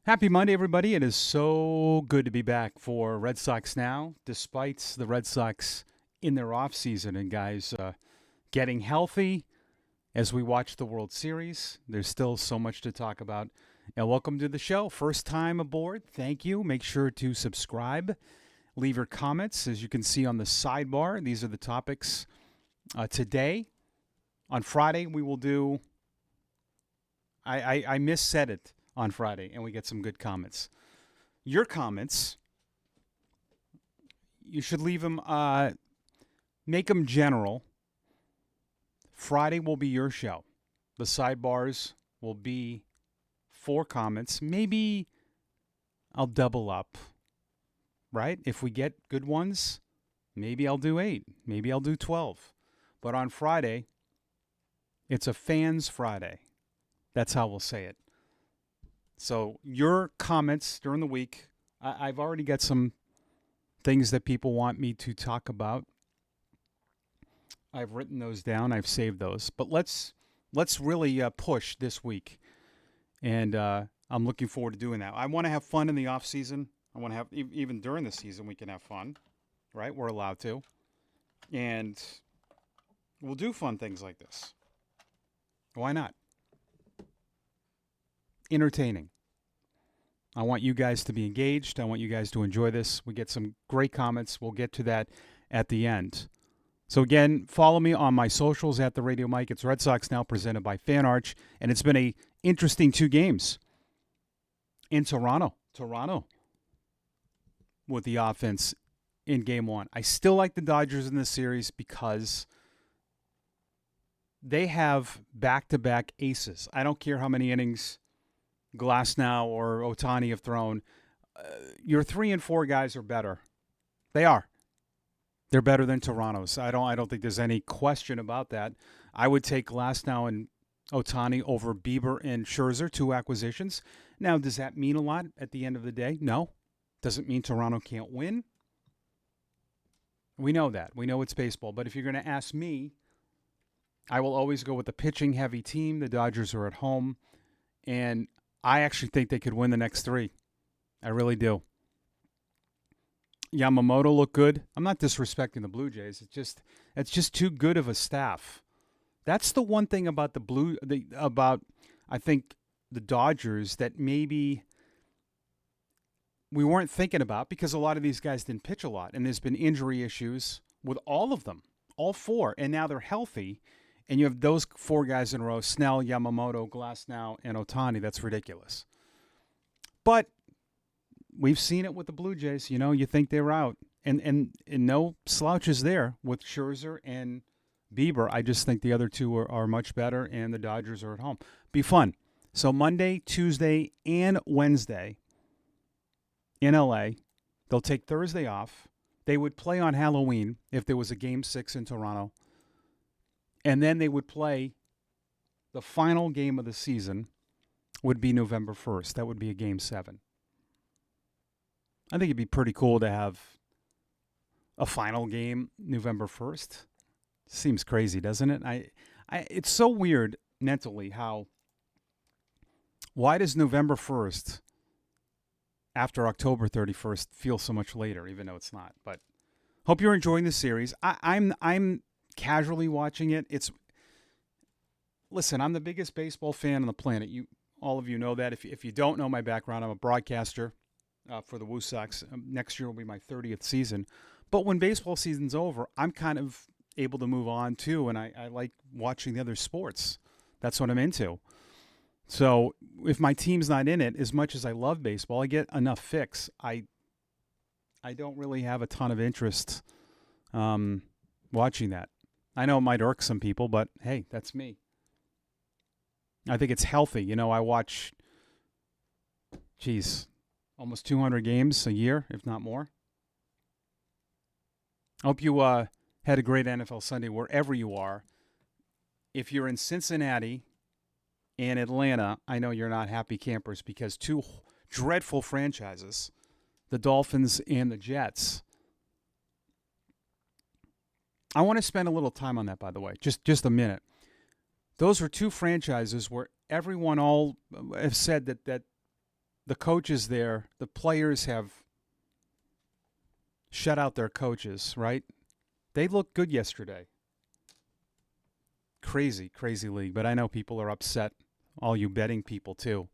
Happy Monday, everybody. It is so good to be back for Red Sox Now, despite the Red Sox in their offseason and guys getting healthy as we watch the World Series. There's still so much to talk about. And welcome to the show. First time aboard, thank you. Make sure to subscribe. Leave your comments. As you can see on the sidebar, these are the topics today. On Friday, we will do, I missaid it on Friday, and we get some good comments. Your comments, you should leave them, make them general. Friday will be your show. The sidebars will be 4 comments. Maybe I'll double up, right? If we get good ones, maybe I'll do 8. Maybe I'll do 12. But on Friday, it's a fans Friday. That's how we'll say it. So your comments during the week, I've already got some things that people want me to talk about. I've written those down. I've saved those. But let's really push this week. And I'm looking forward to doing that. I want to have fun in the off season. I want to have, even during the season, we can have fun, right? We're allowed to. And we'll do fun things like this. Why not? Entertaining. I want you guys to be engaged. I want you guys to enjoy this. We get some great comments. We'll get to that at the end. So again, follow me on my socials at the Radio Mike. It's Red Sox Now presented by FanArch, and it's been a interesting 2 games in Toronto. Toronto with the offense in Game 1. I still like the Dodgers in this series because they have back-to-back aces. I don't care how many innings Glasnow or Ohtani have thrown. Your 3 and 4 guys are better. They are. They're better than Toronto's. I don't think there's any question about that. I would take Glasnow and Ohtani over Bieber and Scherzer, 2 acquisitions. Now, does that mean a lot at the end of the day? No. Doesn't mean Toronto can't win. We know that. We know it's baseball. But if you're going to ask me, I will always go with the pitching-heavy team. The Dodgers are at home. And I actually think they could win the next 3. I really do. Yamamoto looked good. I'm not disrespecting the Blue Jays. It's just too good of a staff. That's the one thing about I think the Dodgers that maybe we weren't thinking about because a lot of these guys didn't pitch a lot, and there's been injury issues with all of them, all 4, and now they're healthy. And you have those 4 guys in a row, Snell, Yamamoto, Glasnow, and Ohtani. That's ridiculous. But we've seen it with the Blue Jays. You know, you think they're out. And no slouches there with Scherzer and Bieber. I just think the other 2 are much better, and the Dodgers are at home. Be fun. So Monday, Tuesday, and Wednesday in L.A., they'll take Thursday off. They would play on Halloween if there was a Game 6 in Toronto. And then they would play the final game of the season would be November 1st. That would be a Game 7. I think it'd be pretty cool to have a final game November 1st. Seems crazy, doesn't it? It's so weird mentally why does November 1st after October 31st feel so much later, even though it's not. But hope you're enjoying the series. I'm casually watching it. Listen, I'm the biggest baseball fan on the planet. All of you know that. If you don't know my background, I'm a broadcaster for the Woo Sox. Next year will be my 30th season. But when baseball season's over, I'm kind of able to move on too, and I like watching the other sports. That's what I'm into. So if my team's not in it, as much as I love baseball, I get enough fix. I don't really have a ton of interest watching that. I know it might irk some people, but hey, that's me. I think it's healthy. You know, I watch, almost 200 games a year, if not more. I hope you had a great NFL Sunday wherever you are. If you're in Cincinnati and Atlanta, I know you're not happy campers because 2 dreadful franchises, the Dolphins and the Jets. I want to spend a little time on that, by the way, just a minute. Those are 2 franchises where everyone all have said that the coaches there, the players have shut out their coaches, right? They looked good yesterday. Crazy, crazy league. But I know people are upset, all you betting people too.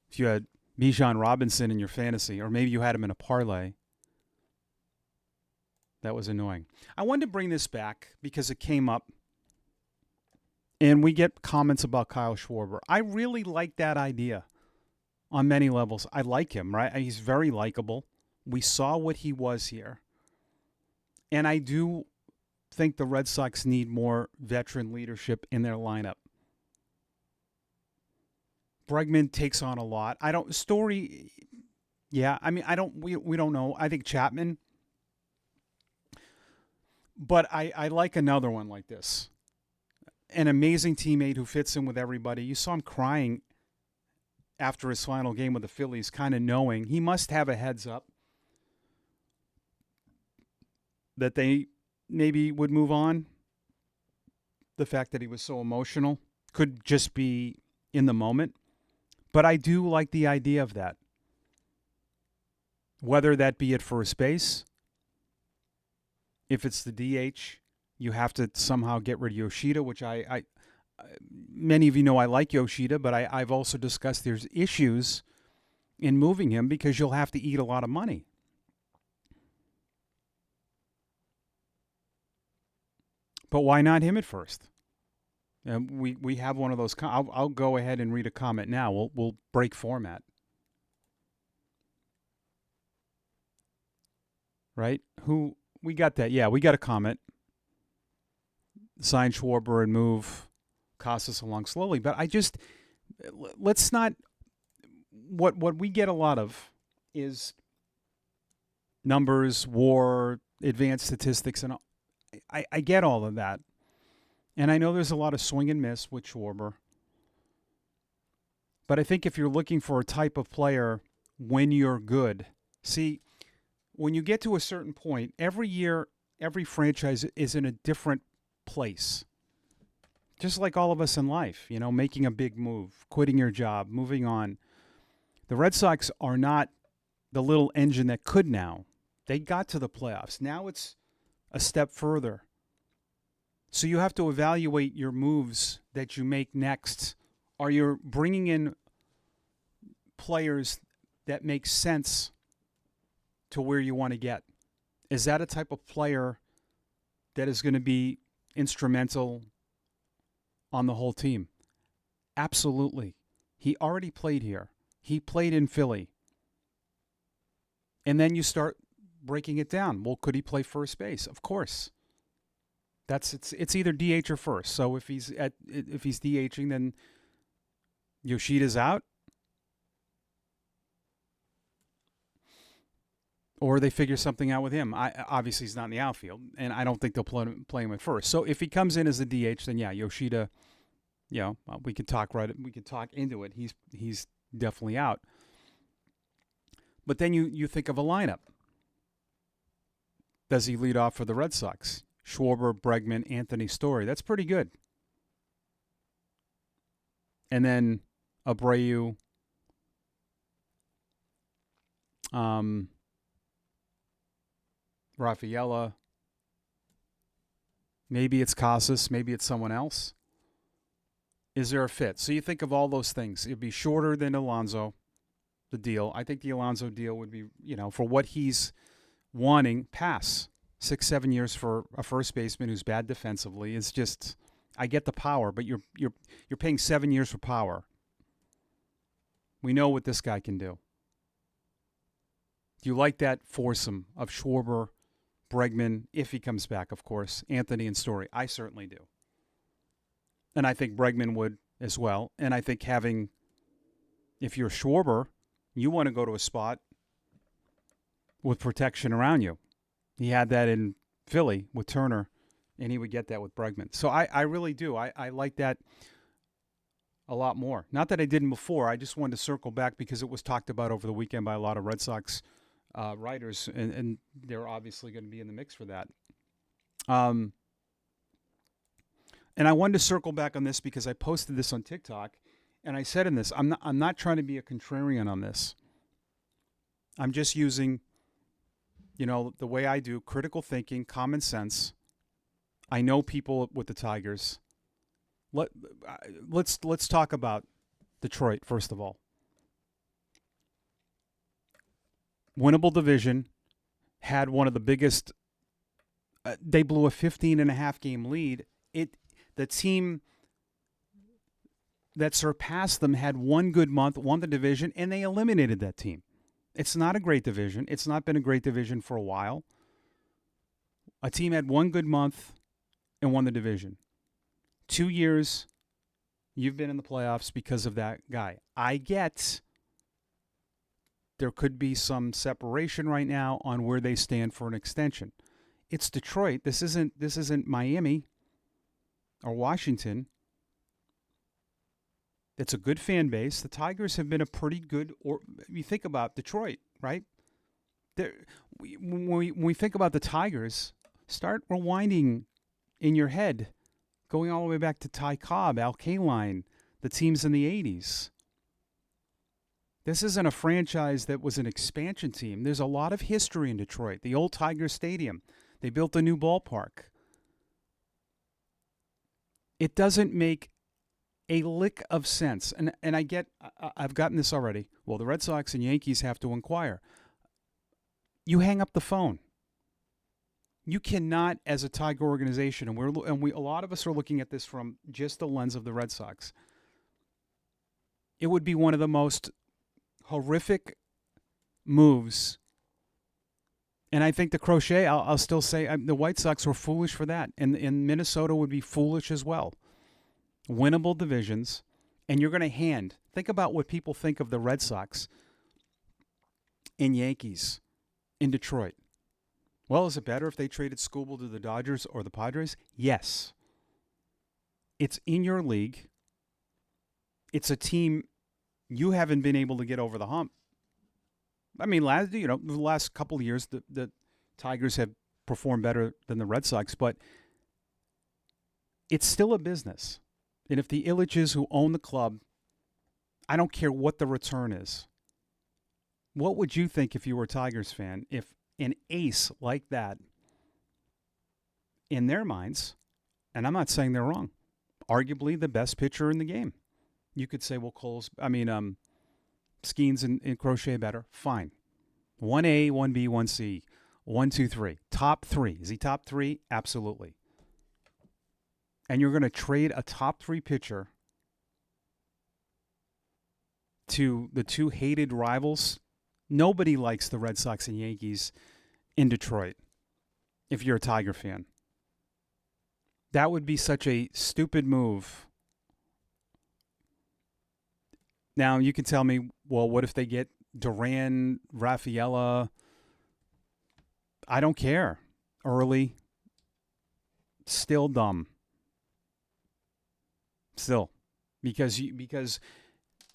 If you had Bijan Robinson in your fantasy, or maybe you had him in a parlay, that was annoying. I wanted to bring this back because it came up, and we get comments about Kyle Schwarber. I really like that idea on many levels. I like him, right? He's very likable. We saw what he was here. And I do think the Red Sox need more veteran leadership in their lineup. Bregman takes on a lot. We don't know. I think Chapman. But I like another one like this. An amazing teammate who fits in with everybody. You saw him crying after his final game with the Phillies, kind of knowing he must have a heads up that they maybe would move on. The fact that he was so emotional could just be in the moment. But I do like the idea of that. Whether that be at first base, if it's the DH, you have to somehow get rid of Yoshida, which I many of you know I like Yoshida, but I've also discussed there's issues in moving him because you'll have to eat a lot of money. But why not him at first? We have one of those. I'll go ahead and read a comment now. We'll break format. Right? Who we got that? Yeah, we got a comment. Sign Schwarber and move Casas along slowly. But let's not. What we get a lot of is numbers, WAR, advanced statistics, and I get all of that. And I know there's a lot of swing and miss with Schwarber. But I think if you're looking for a type of player when you're good, see, when you get to a certain point, every year, every franchise is in a different place. Just like all of us in life, making a big move, quitting your job, moving on. The Red Sox are not the little engine that could now. They got to the playoffs. Now it's a step further. So you have to evaluate your moves that you make next. Are you bringing in players that make sense to where you want to get? Is that a type of player that is going to be instrumental on the whole team? Absolutely. He already played here. He played in Philly. And then you start breaking it down. Well, could he play first base? Of course. It's either DH or first. So if he's DHing, then Yoshida's out, or they figure something out with him. Obviously he's not in the outfield, and I don't think they'll play him at first. So if he comes in as a DH, then yeah, Yoshida. We could talk into it. He's definitely out. But then you think of a lineup. Does he lead off for the Red Sox? Schwarber, Bregman, Anthony Story. That's pretty good. And then Abreu, Rafaela. Maybe it's Casas. Maybe it's someone else. Is there a fit? So you think of all those things. It'd be shorter than Alonso, the deal. I think the Alonso deal would be, for what he's wanting, pass. 6-7 years for a first baseman who's bad defensively is just. I get the power, but you're paying 7 years for power. We know what this guy can do. Do you like that foursome of Schwarber, Bregman, if he comes back, of course, Anthony and Story? I certainly do. And I think Bregman would as well. And I think if you're Schwarber, you want to go to a spot with protection around you. He had that in Philly with Turner, and he would get that with Bregman. So I really do. I like that a lot more. Not that I didn't before. I just wanted to circle back because it was talked about over the weekend by a lot of Red Sox writers, and they're obviously going to be in the mix for that. And I wanted to circle back on this because I posted this on TikTok, And I said in this, I'm not trying to be a contrarian on this. I'm just using, the way I do, critical thinking, common sense. I know people with the Tigers. Let's talk about Detroit first of all. Winnable division, had one of the biggest. They blew a 15.5 game lead. The team that surpassed them had one good month, won the division, and they eliminated that team. It's not a great division. It's not been a great division for a while. A team had one good month and won the division. 2 years, you've been in the playoffs because of that guy. I get there could be some separation right now on where they stand for an extension. It's Detroit. This isn't Miami or Washington. It's a good fan base. The Tigers have been a pretty good. Or you think about Detroit, right? When we think about the Tigers, start rewinding in your head, going all the way back to Ty Cobb, Al Kaline, the teams in the 80s. This isn't a franchise that was an expansion team. There's a lot of history in Detroit. The old Tiger Stadium. They built a new ballpark. It doesn't make a lick of sense. And I've gotten this already. Well, the Red Sox and Yankees have to inquire. You hang up the phone. You cannot, as a Tiger organization, and a lot of us are looking at this from just the lens of the Red Sox. It would be one of the most horrific moves. And I think the crochet, I'll still say the White Sox were foolish for that. And Minnesota would be foolish as well. Winnable divisions. And you're going to think about what people think of the Red Sox and Yankees in Detroit. Well, is it better if they traded Skubal to the Dodgers or the Padres? Yes. It's in your league. It's a team you haven't been able to get over the hump. I mean, the last couple of years, the Tigers have performed better than the Red Sox, but it's still a business. And if the Ilitches who own the club, I don't care what the return is. What would you think if you were a Tigers fan if an ace like that, in their minds, and I'm not saying they're wrong, arguably the best pitcher in the game? You could say, well, Skeens and Crochet better. Fine. 1A, 1B, 1C, 1, 2, 3. Top 3. Is he top 3? Absolutely. And you're going to trade a top 3 pitcher to the two hated rivals? Nobody likes the Red Sox and Yankees in Detroit if you're a Tiger fan. That would be such a stupid move. Now, you can tell me, well, what if they get Duran, Rafaela? I don't care. Early. Still dumb. Still. Because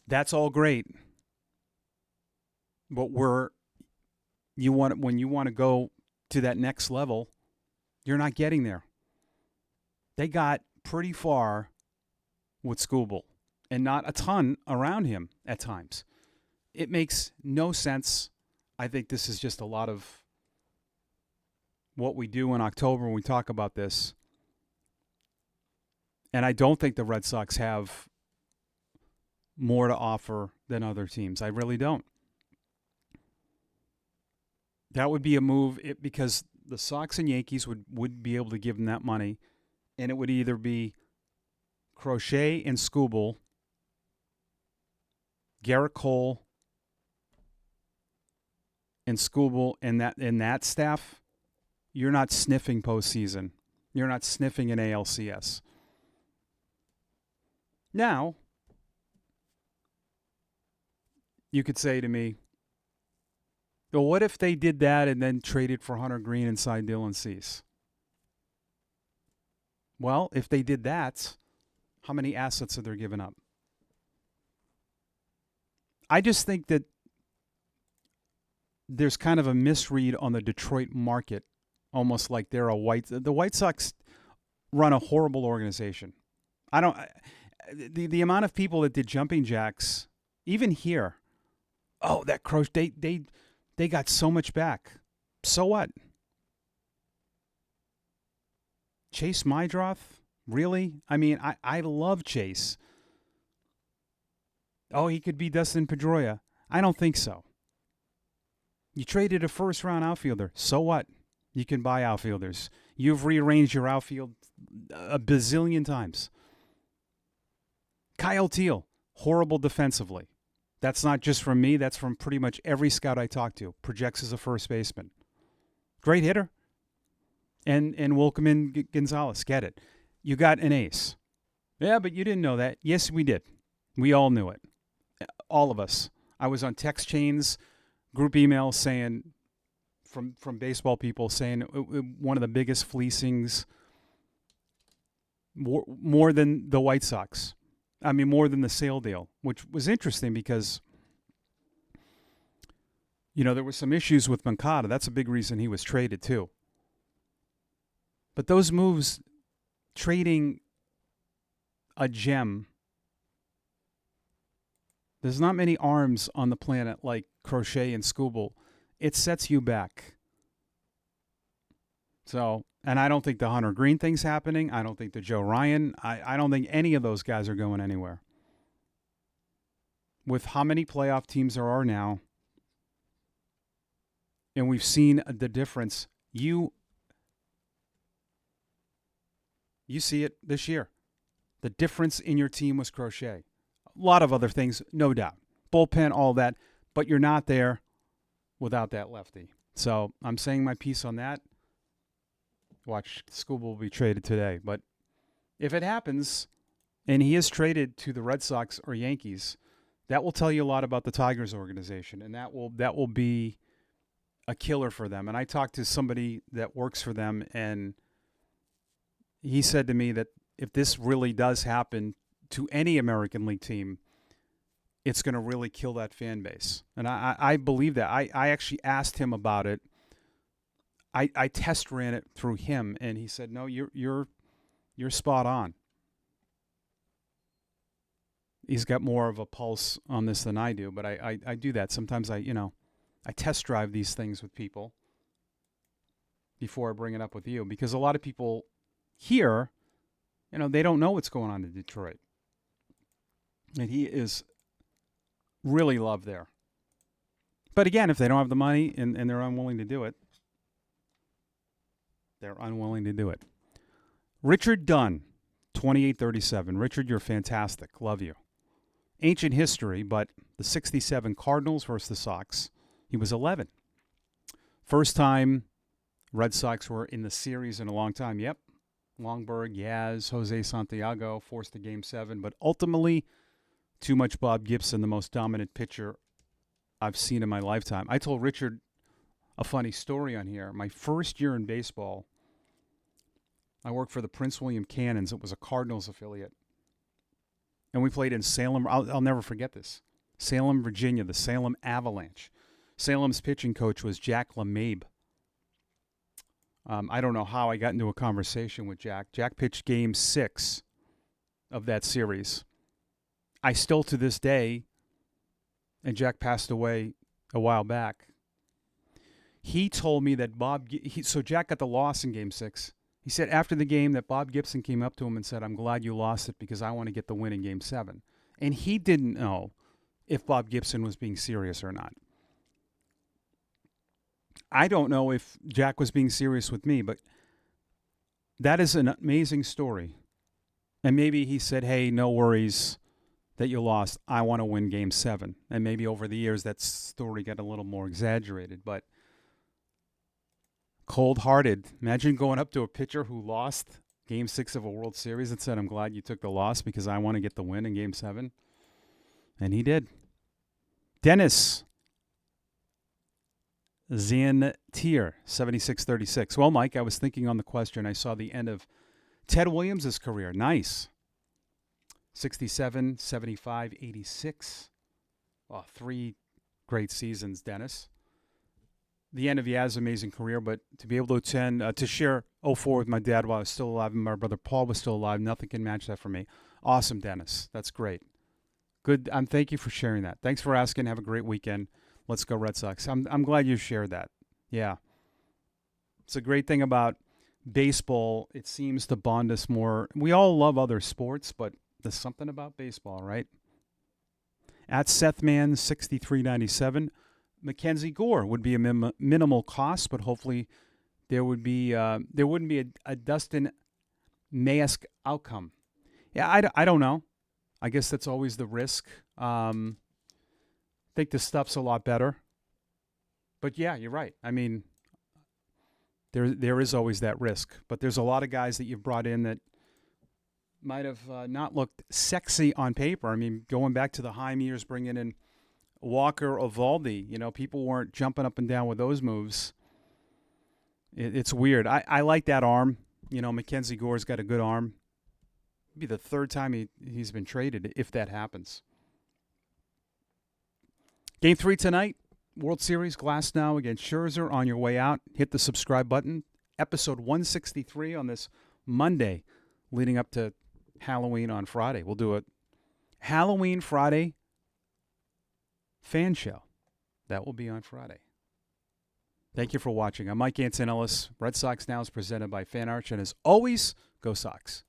that's all great. But when you want to go to that next level, you're not getting there. They got pretty far with Skubal. And not a ton around him at times. It makes no sense. I think this is just a lot of what we do in October when we talk about this. And I don't think the Red Sox have more to offer than other teams. I really don't. That would be a move because the Sox and Yankees would be able to give them that money. And it would either be Crochet and Skubal, Garrett Cole and Skubal and that staff. You're not sniffing postseason. You're not sniffing an ALCS. Now, you could say to me, well, what if they did that and then traded for Hunter Green and signed Dylan Cease? Well, if they did that, how many assets are they giving up? I just think that there's kind of a misread on the Detroit market, almost like they're the White Sox run a horrible organization. the amount of people that did jumping jacks, even here. Oh, that Croce, they got so much back. So what? Chase Mydroth? Really? I mean, I love Chase. Oh, he could be Dustin Pedroia. I don't think so. You traded a first-round outfielder. So what? You can buy outfielders. You've rearranged your outfield a bazillion times. Kyle Teal, horrible defensively. That's not just from me. That's from pretty much every scout I talk to. Projects as a first baseman. Great hitter. And Wilkeman Gonzalez. Get it. You got an ace. Yeah, but you didn't know that. Yes, we did. We all knew it. All of us. I was on text chains, group emails saying, from baseball people saying one of the biggest fleecings, more than the White Sox. I mean, more than the Sale deal, which was interesting because, there were some issues with Moncada. That's a big reason he was traded too. But those moves, trading a gem, there's not many arms on the planet like Crochet and Skubal. It sets you back. So, and I don't think the Hunter Green thing's happening. I don't think the Joe Ryan. I don't think any of those guys are going anywhere. With how many playoff teams there are now, and we've seen the difference. You see it this year. The difference in your team was Crochet. A lot of other things, no doubt. Bullpen, all that. But you're not there without that lefty. So I'm saying my piece on that. Watch, Skubal will be traded today. But if it happens, and he is traded to the Red Sox or Yankees, that will tell you a lot about the Tigers organization, and that will be a killer for them. And I talked to somebody that works for them, and he said to me that if this really does happen to any American League team, it's going to really kill that fan base. And I believe that. I actually asked him about it. I test ran it through him, and he said, "No, you're spot on." He's got more of a pulse on this than I do, but I do that. Sometimes I test drive these things with people before I bring it up with you, because a lot of people here, they don't know what's going on in Detroit. And he is really loved there. But again, if they don't have the money and they're unwilling to do it, they're unwilling to do it. Richard Dunn, 2837. Richard, you're fantastic. Love you. Ancient history, but the 67 Cardinals versus the Sox. He was 11. First time Red Sox were in the series in a long time. Yep. Longberg, Yaz, Jose Santiago forced the Game 7, but ultimately too much Bob Gibson, the most dominant pitcher I've seen in my lifetime. I told Richard a funny story on here. My first year in baseball, I worked for the Prince William Cannons. It was a Cardinals affiliate. And we played in Salem. I'll never forget this. Salem, Virginia, the Salem Avalanche. Salem's pitching coach was Jack LeMabe. I don't know how I got into a conversation with Jack. Jack pitched Game 6 of that series. I still, to this day, and Jack passed away a while back, he told me that so Jack got the loss in Game 6. He said after the game that Bob Gibson came up to him and said, "I'm glad you lost it because I want to get the win in Game 7. And he didn't know if Bob Gibson was being serious or not. I don't know if Jack was being serious with me, but that is an amazing story. And maybe he said, "Hey, no worries that you lost. I want to win Game 7. And maybe over the years that story got a little more exaggerated. But cold-hearted. Imagine going up to a pitcher who lost Game 6 of a World Series and said, "I'm glad you took the loss because I want to get the win in Game 7. And he did. Dennis Zantier, 7636. Well, Mike, I was thinking on the question. I saw the end of Ted Williams' career. Nice. 67, 75, 86. Oh, 3 great seasons, Dennis. The end of Yaz's amazing career, but to be able to attend, to share 04 with my dad while I was still alive and my brother Paul was still alive, nothing can match that for me. Awesome, Dennis. That's great. Good. Thank you for sharing that. Thanks for asking. Have a great weekend. Let's go Red Sox. I'm glad you shared that. Yeah. It's a great thing about baseball. It seems to bond us more. We all love other sports, but there's something about baseball, right? At SethMan6397, Mackenzie Gore would be a minimal cost, but hopefully there wouldn't be a Dustin Mask outcome. Yeah, I don't know. I guess that's always the risk. I think the stuff's a lot better. But yeah, you're right. I mean, there is always that risk. But there's a lot of guys that you've brought in that might have not looked sexy on paper. I mean, going back to the Heim years, bringing in Walker Eovaldi, people weren't jumping up and down with those moves. It's weird. I like that arm. Mackenzie Gore's got a good arm. It'll be the third time he's been traded, if that happens. Game 3 tonight, World Series, Glass Now against Scherzer. On your way out, hit the subscribe button. Episode 163 on this Monday, leading up to Halloween on Friday. We'll do a Halloween Friday fan show. That will be on Friday. Thank you for watching. I'm Mike Antonellis. Red Sox Now is presented by Fan Arch, and as always, go Sox.